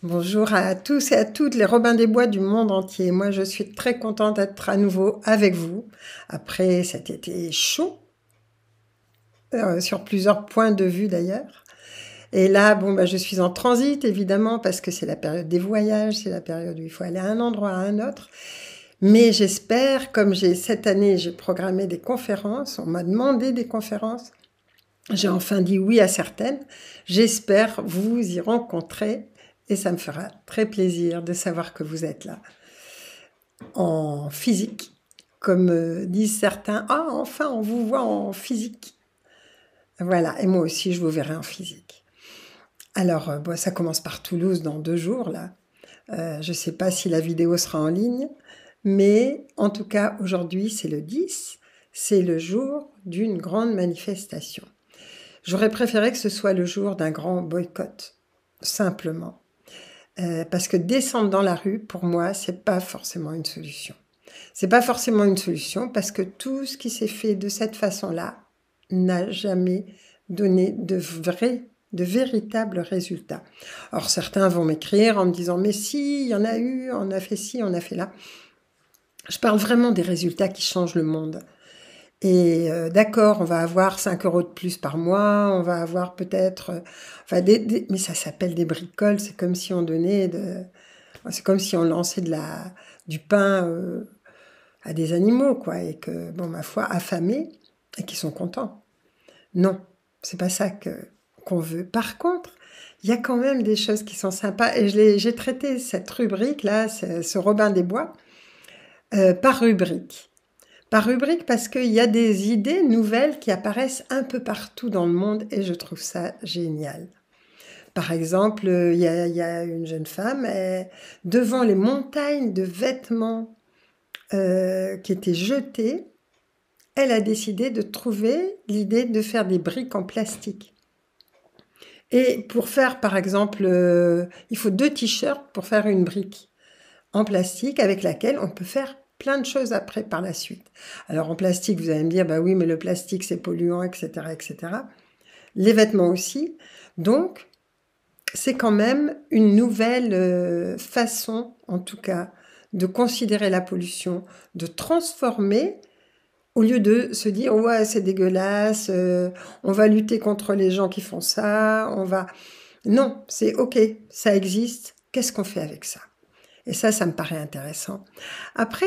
Bonjour à tous et à toutes les Robins des Bois du monde entier. Moi, je suis très contente d'être à nouveau avec vous après cet été chaud, sur plusieurs points de vue d'ailleurs. Et là, je suis en transit évidemment parce que c'est la période des voyages, c'est la période où il faut aller à un endroit à un autre. Mais j'espère, comme cette année, j'ai programmé des conférences, on m'a demandé des conférences, j'ai enfin dit oui à certaines. J'espère vous y rencontrer et ça me fera très plaisir de savoir que vous êtes là. En physique, comme disent certains, ah enfin on vous voit en physique. Voilà, et moi aussi je vous verrai en physique. Alors, ça commence par Toulouse dans 2 jours là. Je ne sais pas si la vidéo sera en ligne, mais en tout cas aujourd'hui c'est le 10, c'est le jour d'une grande manifestation. J'aurais préféré que ce soit le jour d'un grand boycott, simplement. Parce que descendre dans la rue, pour moi, c'est pas forcément une solution. C'est pas forcément une solution parce que tout ce qui s'est fait de cette façon-là n'a jamais donné de véritables résultats. Or, certains vont m'écrire en me disant « Mais si, il y en a eu, on a fait ci, on a fait là ». Je parle vraiment des résultats qui changent le monde. Et d'accord, on va avoir 5 € de plus par mois, on va avoir peut-être... mais ça s'appelle des bricoles, c'est comme si on donnait c'est comme si on lançait du pain à des animaux, quoi, et que, ma foi, affamés, et qui sont contents. Non, c'est pas ça qu'on veut. Par contre, il y a quand même des choses qui sont sympas, et j'ai traité cette rubrique-là, ce Robin des Bois, par rubrique. Par rubrique parce qu'il y a des idées nouvelles qui apparaissent un peu partout dans le monde et je trouve ça génial. Par exemple, il y a une jeune femme, devant les montagnes de vêtements qui étaient jetés, elle a décidé de trouver l'idée de faire des briques en plastique. Et pour faire, par exemple, il faut 2 t-shirts pour faire une brique en plastique avec laquelle on peut faire plein de choses après par la suite. Alors en plastique, vous allez me dire, bah oui, mais le plastique c'est polluant, etc., etc. Les vêtements aussi. Donc, c'est quand même une nouvelle façon, en tout cas, de considérer la pollution, de transformer, au lieu de se dire, ouais, c'est dégueulasse, on va lutter contre les gens qui font ça, Non, c'est ok, ça existe, qu'est-ce qu'on fait avec ça ? Et ça me paraît intéressant. Après,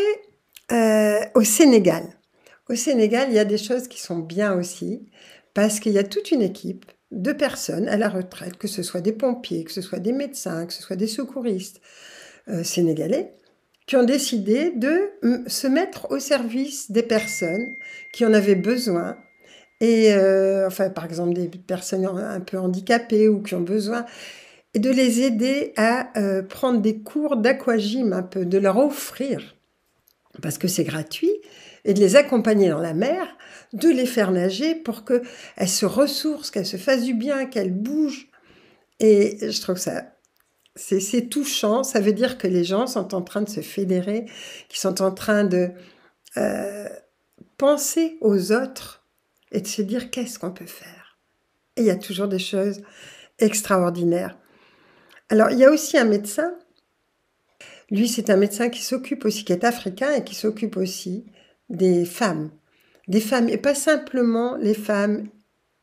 au Sénégal, il y a des choses qui sont bien aussi, parce qu'il y a toute une équipe de personnes à la retraite, que ce soit des pompiers, que ce soit des médecins, que ce soit des secouristes sénégalais, qui ont décidé de se mettre au service des personnes qui en avaient besoin. Et par exemple, des personnes un peu handicapées ou qui ont besoin... Et de les aider à prendre des cours d'aquagym un peu, de leur offrir, parce que c'est gratuit, et de les accompagner dans la mer, de les faire nager pour qu'elles se ressourcent, qu'elles se fassent du bien, qu'elles bougent. Et je trouve ça, c'est touchant, ça veut dire que les gens sont en train de se fédérer, qu'ils sont en train de penser aux autres et de se dire qu'est-ce qu'on peut faire. Et il y a toujours des choses extraordinaires. Alors, il y a aussi un médecin. Lui, c'est un médecin qui s'occupe aussi, qui est africain et qui s'occupe aussi des femmes. Des femmes, et pas simplement les femmes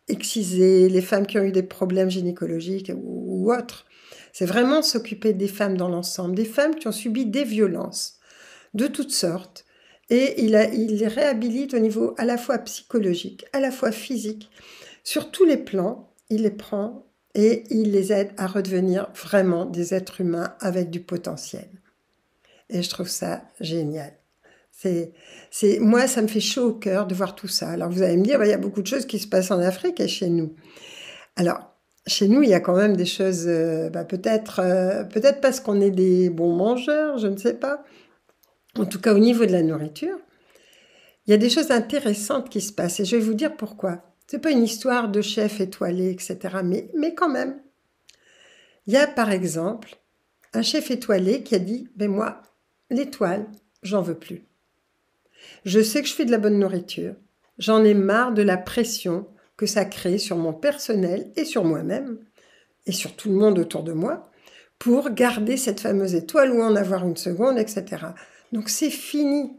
excisées, les femmes qui ont eu des problèmes gynécologiques ou autres. C'est vraiment s'occuper des femmes dans l'ensemble, des femmes qui ont subi des violences de toutes sortes. Et il les réhabilite au niveau à la fois psychologique, à la fois physique. Sur tous les plans, il les prend et il les aide à redevenir vraiment des êtres humains avec du potentiel. Et je trouve ça génial. Moi, ça me fait chaud au cœur de voir tout ça. Alors vous allez me dire, il y a beaucoup de choses qui se passent en Afrique et chez nous. Alors, chez nous, il y a quand même des choses, peut-être parce qu'on est des bons mangeurs, je ne sais pas. En tout cas, au niveau de la nourriture, il y a des choses intéressantes qui se passent. Et je vais vous dire pourquoi. C'est pas une histoire de chef étoilé, etc. Mais quand même. Il y a par exemple un chef étoilé qui a dit, moi, l'étoile, j'en veux plus. Je sais que je fais de la bonne nourriture. J'en ai marre de la pression que ça crée sur mon personnel et sur moi-même et sur tout le monde autour de moi pour garder cette fameuse étoile ou en avoir une seconde, etc. Donc c'est fini.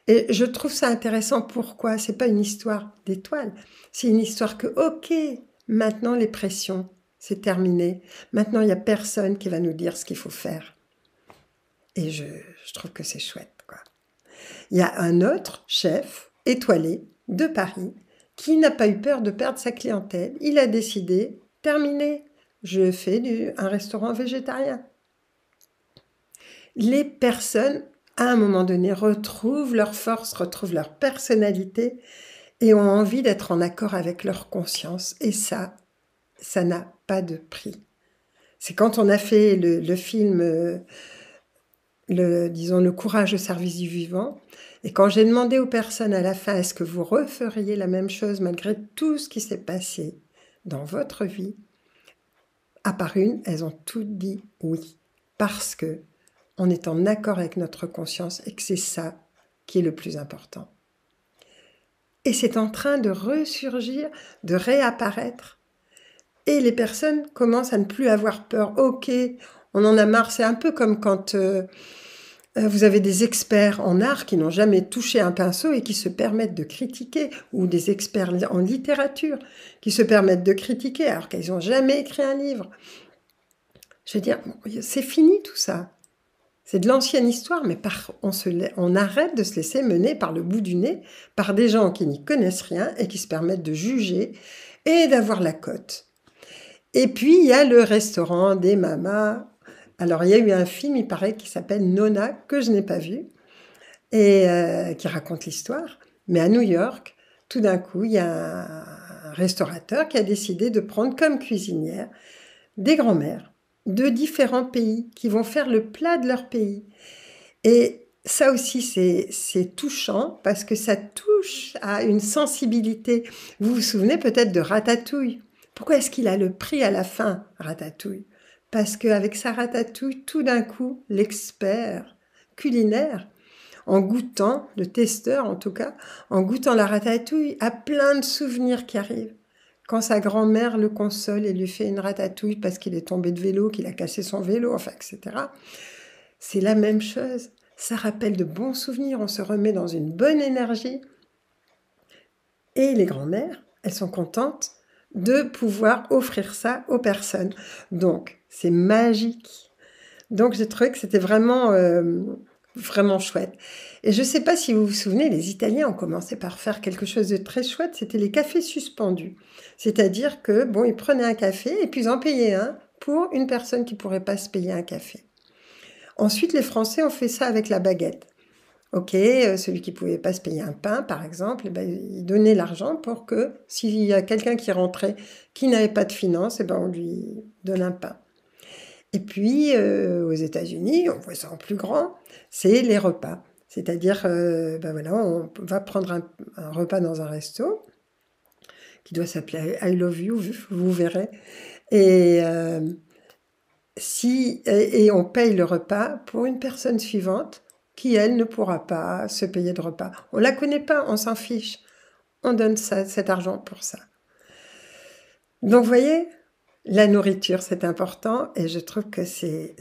Et je trouve ça intéressant. Pourquoi? C'est pas une histoire d'étoiles. C'est une histoire que, ok, maintenant les pressions, c'est terminé. Maintenant, il n'y a personne qui va nous dire ce qu'il faut faire. Et je trouve que c'est chouette, quoi. Il y a un autre chef étoilé de Paris qui n'a pas eu peur de perdre sa clientèle. Il a décidé, terminé, je fais un restaurant végétarien. Les personnes, à un moment donné, retrouvent leur force, retrouvent leur personnalité et ont envie d'être en accord avec leur conscience. Et ça n'a pas de prix. C'est quand on a fait le film, disons, le courage au service du vivant. Et quand j'ai demandé aux personnes à la fin, est-ce que vous referiez la même chose malgré tout ce qui s'est passé dans votre vie? À part une, elles ont toutes dit oui. Parce que on est en accord avec notre conscience et que c'est ça qui est le plus important. Et c'est en train de ressurgir, de réapparaître. Et les personnes commencent à ne plus avoir peur. Ok, on en a marre. C'est un peu comme quand vous avez des experts en art qui n'ont jamais touché un pinceau et qui se permettent de critiquer, ou des experts en littérature qui se permettent de critiquer alors qu'ils n'ont jamais écrit un livre. Je veux dire, c'est fini tout ça. C'est de l'ancienne histoire, mais on arrête de se laisser mener par le bout du nez par des gens qui n'y connaissent rien et qui se permettent de juger et d'avoir la cote. Et puis, il y a le restaurant des mamas. Alors, il y a eu un film, il paraît, qui s'appelle Nona, que je n'ai pas vu, et qui raconte l'histoire. Mais à New York, tout d'un coup, il y a un restaurateur qui a décidé de prendre comme cuisinière des grands-mères de différents pays qui vont faire le plat de leur pays. Et ça aussi, c'est touchant parce que ça touche à une sensibilité. Vous vous souvenez peut-être de Ratatouille. Pourquoi est-ce qu'il a le prix à la fin, Ratatouille? Parce qu'avec sa ratatouille, tout d'un coup, l'expert culinaire, en goûtant, le testeur en tout cas, en goûtant la ratatouille, a plein de souvenirs qui arrivent. Quand sa grand-mère le console et lui fait une ratatouille parce qu'il est tombé de vélo, qu'il a cassé son vélo, enfin, etc. C'est la même chose. Ça rappelle de bons souvenirs, on se remet dans une bonne énergie. Et les grand-mères, elles sont contentes de pouvoir offrir ça aux personnes. Donc, c'est magique. Donc, j'ai trouvé que c'était vraiment, vraiment chouette. Et je ne sais pas si vous vous souvenez, les Italiens ont commencé par faire quelque chose de très chouette, c'était les cafés suspendus. C'est-à-dire que, bon, ils prenaient un café et puis ils en payaient un pour une personne qui ne pourrait pas se payer un café. Ensuite, les Français ont fait ça avec la baguette. Ok, celui qui ne pouvait pas se payer un pain, par exemple, eh ben, il donnait l'argent pour que, s'il y a quelqu'un qui rentrait, qui n'avait pas de finances, eh ben, on lui donne un pain. Et puis, aux États-Unis, on voit ça en plus grand, c'est les repas. C'est-à-dire, ben voilà, on va prendre un repas dans un resto, qui doit s'appeler I Love You, vous verrez. Et, et on paye le repas pour une personne suivante, qui, elle, ne pourra pas se payer de repas. On ne la connaît pas, on s'en fiche. On donne cet argent pour ça. Donc, vous voyez, la nourriture, c'est important et je trouve que c'est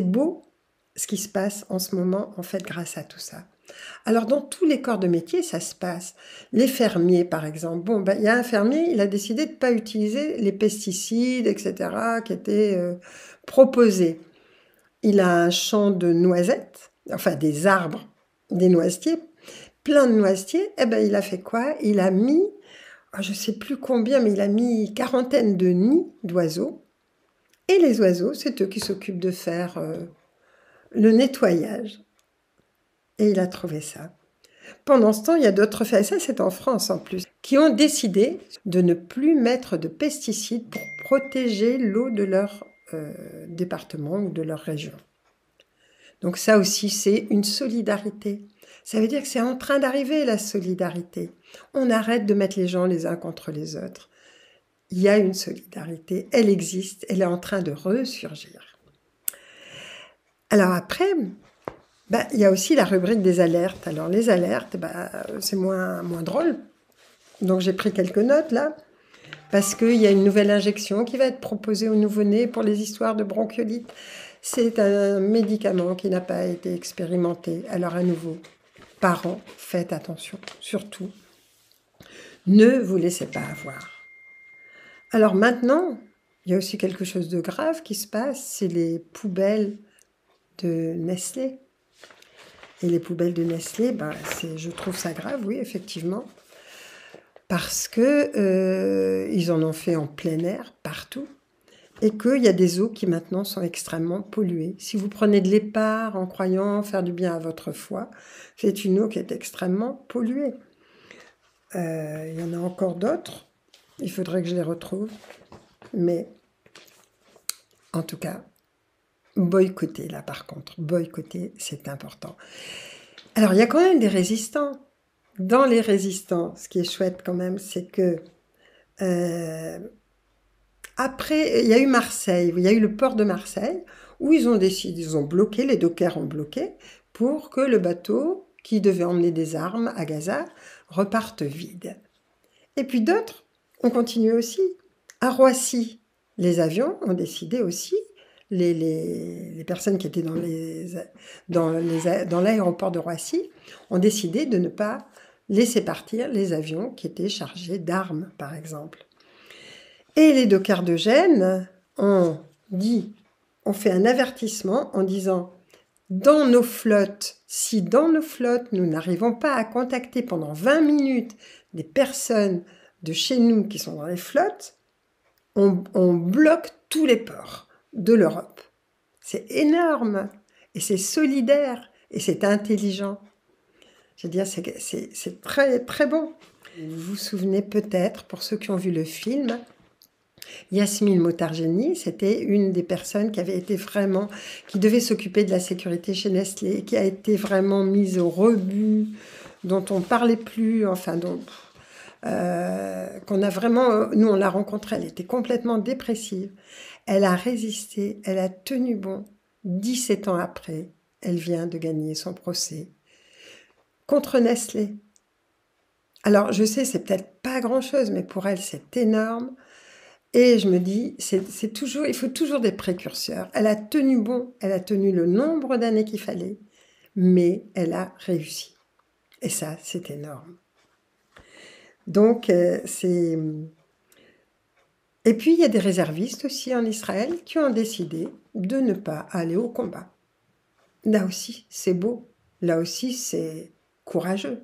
beau ce qui se passe en ce moment, en fait, grâce à tout ça. Alors, dans tous les corps de métier, ça se passe. Les fermiers, par exemple. Bon, ben, il y a un fermier, il a décidé de ne pas utiliser les pesticides, etc., qui étaient proposés. Il a un champ de noisettes, enfin des arbres, des noisetiers, plein de noisetiers. Eh ben, il a fait quoi? Il a mis, je ne sais plus combien, mais il a mis 40 de nids d'oiseaux. Et les oiseaux, c'est eux qui s'occupent de faire le nettoyage. Et il a trouvé ça. Pendant ce temps, il y a d'autres faits, ça c'est en France en plus, qui ont décidé de ne plus mettre de pesticides pour protéger l'eau de leur département ou de leur région. Donc ça aussi, c'est une solidarité. Ça veut dire que c'est en train d'arriver, la solidarité. On arrête de mettre les gens les uns contre les autres. Il y a une solidarité, elle existe, elle est en train de ressurgir. Alors après, il y a aussi la rubrique des alertes. Alors les alertes, c'est moins drôle. Donc j'ai pris quelques notes là. parce qu'il y a une nouvelle injection qui va être proposée aux nouveau-nés pour les histoires de bronchiolite. C'est un médicament qui n'a pas été expérimenté. Alors à nouveau, parents, faites attention, surtout. Ne vous laissez pas avoir. Alors maintenant, il y a aussi quelque chose de grave qui se passe, c'est les poubelles de Nestlé. Et les poubelles de Nestlé, je trouve ça grave, oui, effectivement. Parce que ils en ont fait en plein air, partout. Et qu'il y a des eaux qui maintenant sont extrêmement polluées. Si vous prenez de l'épar en croyant faire du bien à votre foie, c'est une eau qui est extrêmement polluée. Il y en a encore d'autres. Il faudrait que je les retrouve. Mais en tout cas, boycotter là par contre. Boycotter, c'est important. Alors, il y a quand même des résistants. Dans les résistants, ce qui est chouette quand même, c'est que après, il y a eu Marseille, il y a eu le port de Marseille, où ils ont décidé, ils ont bloqué, les dockers ont bloqué, pour que le bateau qui devait emmener des armes à Gaza reparte vide. Et puis d'autres ont continué aussi. À Roissy, les avions ont décidé aussi, les personnes qui étaient dans l'aéroport de Roissy ont décidé de ne pas laisser partir les avions qui étaient chargés d'armes, par exemple. Et les dockers de Gênes ont fait un avertissement en disant dans nos flottes, si dans nos flottes nous n'arrivons pas à contacter pendant 20 minutes des personnes de chez nous qui sont dans les flottes, on bloque tous les ports de l'Europe. C'est énorme et c'est solidaire et c'est intelligent. Je veux dire, c'est très, très bon. Vous vous souvenez peut-être, pour ceux qui ont vu le film, Yasmine Motargeni, c'était une des personnes qui devait s'occuper de la sécurité chez Nestlé, qui a été vraiment mise au rebut, dont on ne parlait plus, enfin, qu'on a vraiment, nous on l'a rencontrée, elle était complètement dépressive. Elle a résisté, elle a tenu bon. 17 ans après, elle vient de gagner son procès contre Nestlé. Alors, je sais, c'est peut-être pas grand-chose, mais pour elle, c'est énorme. Et je me dis, il faut toujours des précurseurs. Elle a tenu bon, elle a tenu le nombre d'années qu'il fallait, mais elle a réussi. Et ça, c'est énorme. Donc, Et puis, il y a des réservistes aussi en Israël qui ont décidé de ne pas aller au combat. Là aussi, c'est beau. Là aussi, c'est courageux.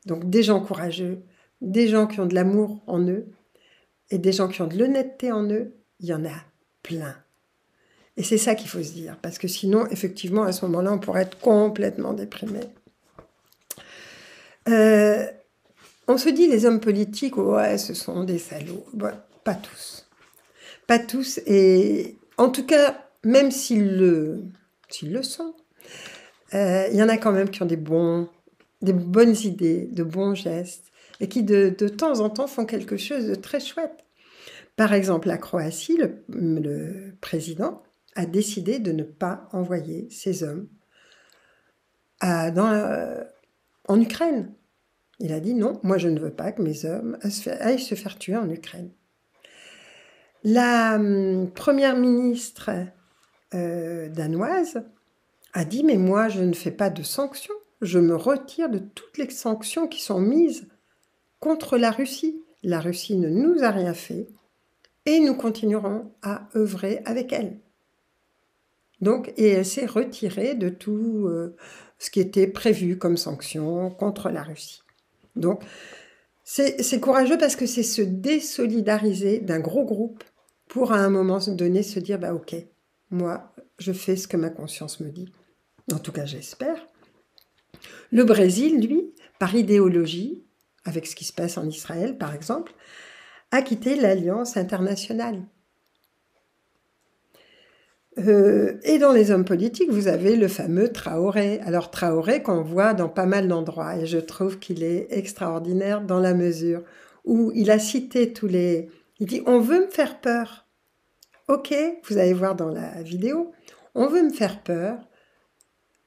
Donc, des gens courageux, des gens qui ont de l'amour en eux, et des gens qui ont de l'honnêteté en eux, il y en a plein. Et c'est ça qu'il faut se dire, parce que sinon, effectivement, à ce moment-là, on pourrait être complètement déprimé. On se dit, les hommes politiques, ouais, ce sont des salauds. Bon, pas tous. Pas tous, et en tout cas, même s'ils le sont, il y en a quand même qui ont des bonnes idées, de bons gestes, et qui de temps en temps font quelque chose de très chouette. Par exemple, la Croatie, le président a décidé de ne pas envoyer ses hommes en Ukraine. Il a dit non, moi je ne veux pas que mes hommes aillent se faire tuer en Ukraine. La première ministre danoise a dit mais moi je ne fais pas de sanctions, je me retire de toutes les sanctions qui sont mises contre la Russie. La Russie ne nous a rien fait et nous continuerons à œuvrer avec elle. Donc, et elle s'est retirée de tout ce qui était prévu comme sanctions contre la Russie. Donc, c'est courageux parce que c'est se désolidariser d'un gros groupe pour à un moment donné se dire bah ok, moi je fais ce que ma conscience me dit. En tout cas, j'espère. Le Brésil, lui, par idéologie, avec ce qui se passe en Israël par exemple, a quitté l'Alliance internationale. Et dans les hommes politiques, vous avez le fameux Traoré. Alors Traoré qu'on voit dans pas mal d'endroits, et je trouve qu'il est extraordinaire dans la mesure où il a cité Il dit « on veut me faire peur ». Ok, vous allez voir dans la vidéo, on veut me faire peur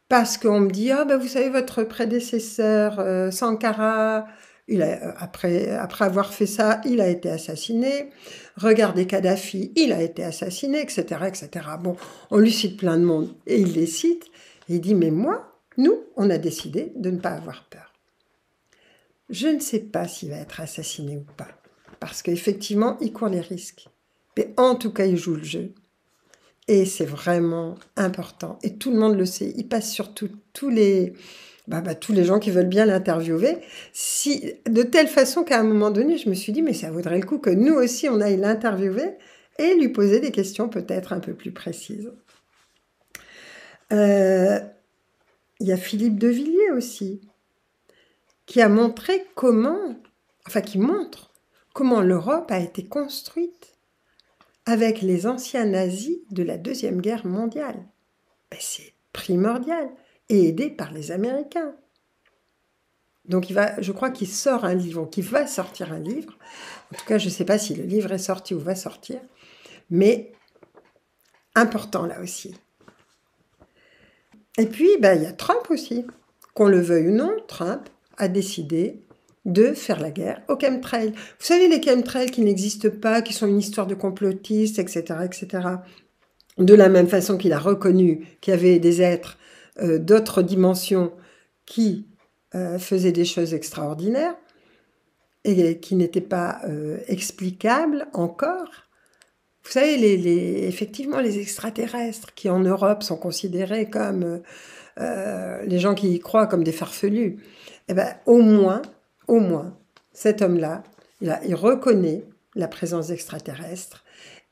parce qu'on me dit « ah ben vous savez votre prédécesseur Sankara, Après avoir fait ça, il a été assassiné. Regardez Kadhafi, il a été assassiné, etc., etc. Bon, on lui cite plein de monde et il les cite. Et il dit, mais nous, on a décidé de ne pas avoir peur. Je ne sais pas s'il va être assassiné ou pas, parce qu'effectivement, il court les risques. Mais en tout cas, il joue le jeu. Et c'est vraiment important. Et tout le monde le sait. Il passe sur tous les gens qui veulent bien l'interviewer. De telle façon qu'à un moment donné, je me suis dit, mais ça vaudrait le coup que nous aussi, on aille l'interviewer et lui poser des questions peut-être un peu plus précises. Il y a Philippe de Villiers aussi, qui montre comment l'Europe a été construite avec les anciens nazis de la Deuxième Guerre mondiale. C'est primordial, et aidé par les Américains. Donc je crois qu'il sort un livre, qu'il va sortir un livre. En tout cas, je ne sais pas si le livre est sorti ou va sortir, mais important là aussi. Et puis, il y a Trump aussi. Qu'on le veuille ou non, Trump a décidé de faire la guerre aux chemtrails. Vous savez, les chemtrails qui n'existent pas, qui sont une histoire de complotistes, etc., etc. De la même façon qu'il a reconnu qu'il y avait des êtres d'autres dimensions qui faisaient des choses extraordinaires et qui n'étaient pas explicables encore. Vous savez, effectivement, les extraterrestres qui en Europe sont considérés comme les gens qui y croient comme des farfelus, au moins, cet homme-là, il reconnaît la présence d'extraterrestres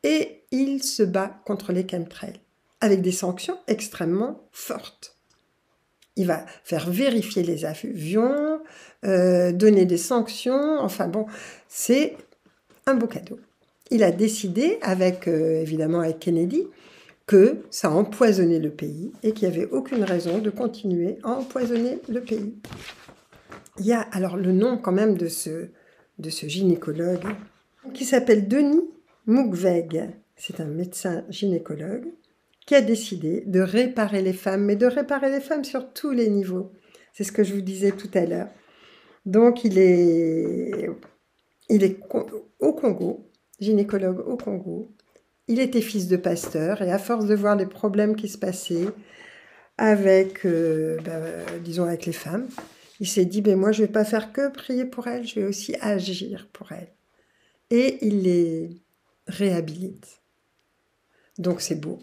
et il se bat contre les chemtrails avec des sanctions extrêmement fortes. Il va faire vérifier les avions, donner des sanctions, enfin bon, c'est un beau cadeau. Il a décidé, évidemment avec Kennedy, que ça empoisonnait le pays et qu'il n'y avait aucune raison de continuer à empoisonner le pays. Il y a alors le nom quand même de ce gynécologue qui s'appelle Denis Mukwege. C'est un médecin gynécologue qui a décidé de réparer les femmes, mais de réparer les femmes sur tous les niveaux. C'est ce que je vous disais tout à l'heure. Donc il est au Congo, gynécologue au Congo. Il était fils de pasteur et à force de voir les problèmes qui se passaient avec les femmes, il s'est dit, moi je ne vais pas faire que prier pour elles, je vais aussi agir pour elles. Et il les réhabilite. Donc c'est beau.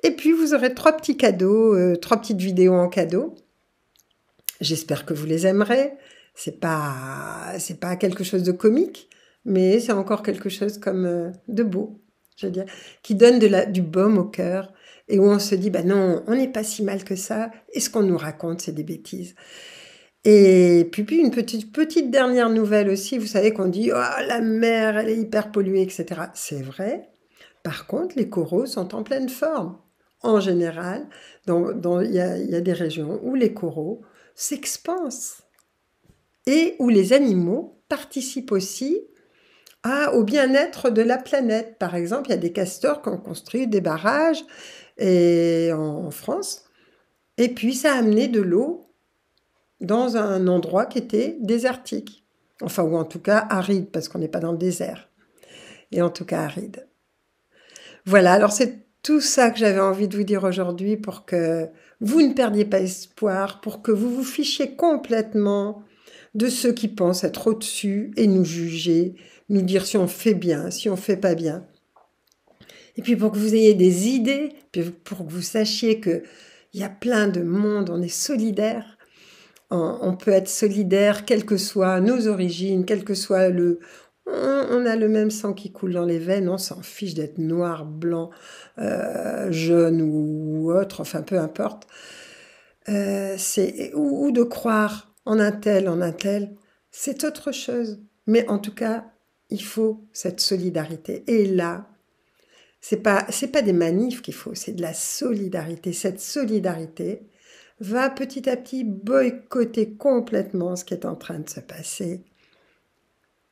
Et puis vous aurez 3 petits cadeaux, 3 petites vidéos en cadeau. J'espère que vous les aimerez. C'est pas quelque chose de comique, mais c'est encore quelque chose comme de beau, je veux dire, qui donne du baume au cœur et où on se dit, non, on n'est pas si mal que ça, et ce qu'on nous raconte, c'est des bêtises. Et puis une petite dernière nouvelle aussi, vous savez qu'on dit, la mer, elle est hyper polluée, etc. C'est vrai. Par contre, les coraux sont en pleine forme. En général, il y a des régions où les coraux s'expansent et où les animaux participent aussi au bien-être de la planète. Par exemple, il y a des castors qui ont construit des barrages en France, et puis ça a amené de l'eau dans un endroit qui était désertique. Enfin, ou en tout cas aride, parce qu'on n'est pas dans le désert. Et en tout cas aride. Voilà, alors c'est tout ça que j'avais envie de vous dire aujourd'hui pour que vous ne perdiez pas espoir, pour que vous vous fichiez complètement de ceux qui pensent être au-dessus et nous juger, nous dire si on fait bien, si on fait pas bien. Et puis pour que vous ayez des idées, puis pour que vous sachiez qu'il y a plein de monde, on est solidaires. On peut être solidaire, quelles que soient nos origines, quel que soit on a le même sang qui coule dans les veines, on s'en fiche d'être noir, blanc, jaune ou autre, enfin peu importe. Ou de croire en un tel, c'est autre chose. Mais en tout cas, il faut cette solidarité. Et là, c'est pas des manifs qu'il faut, c'est de la solidarité. Cette solidarité va petit à petit boycotter complètement ce qui est en train de se passer.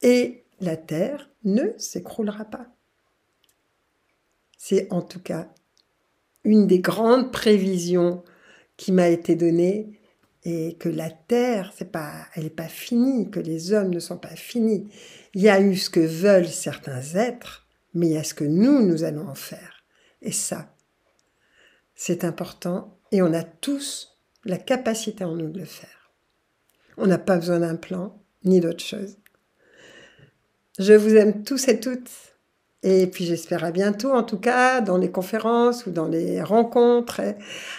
Et la Terre ne s'écroulera pas. C'est en tout cas une des grandes prévisions qui m'a été donnée et que la terre, elle n'est pas finie, que les hommes ne sont pas finis. Il y a eu ce que veulent certains êtres, mais il y a ce que nous allons en faire. Et ça, c'est important et on a tous la capacité en nous de le faire. On n'a pas besoin d'un plan, ni d'autre chose. Je vous aime tous et toutes. Et puis j'espère à bientôt, en tout cas, dans les conférences ou dans les rencontres. Et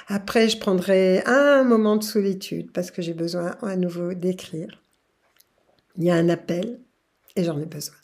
après, je prendrai un moment de solitude parce que j'ai besoin à nouveau d'écrire. Il y a un appel et j'en ai besoin.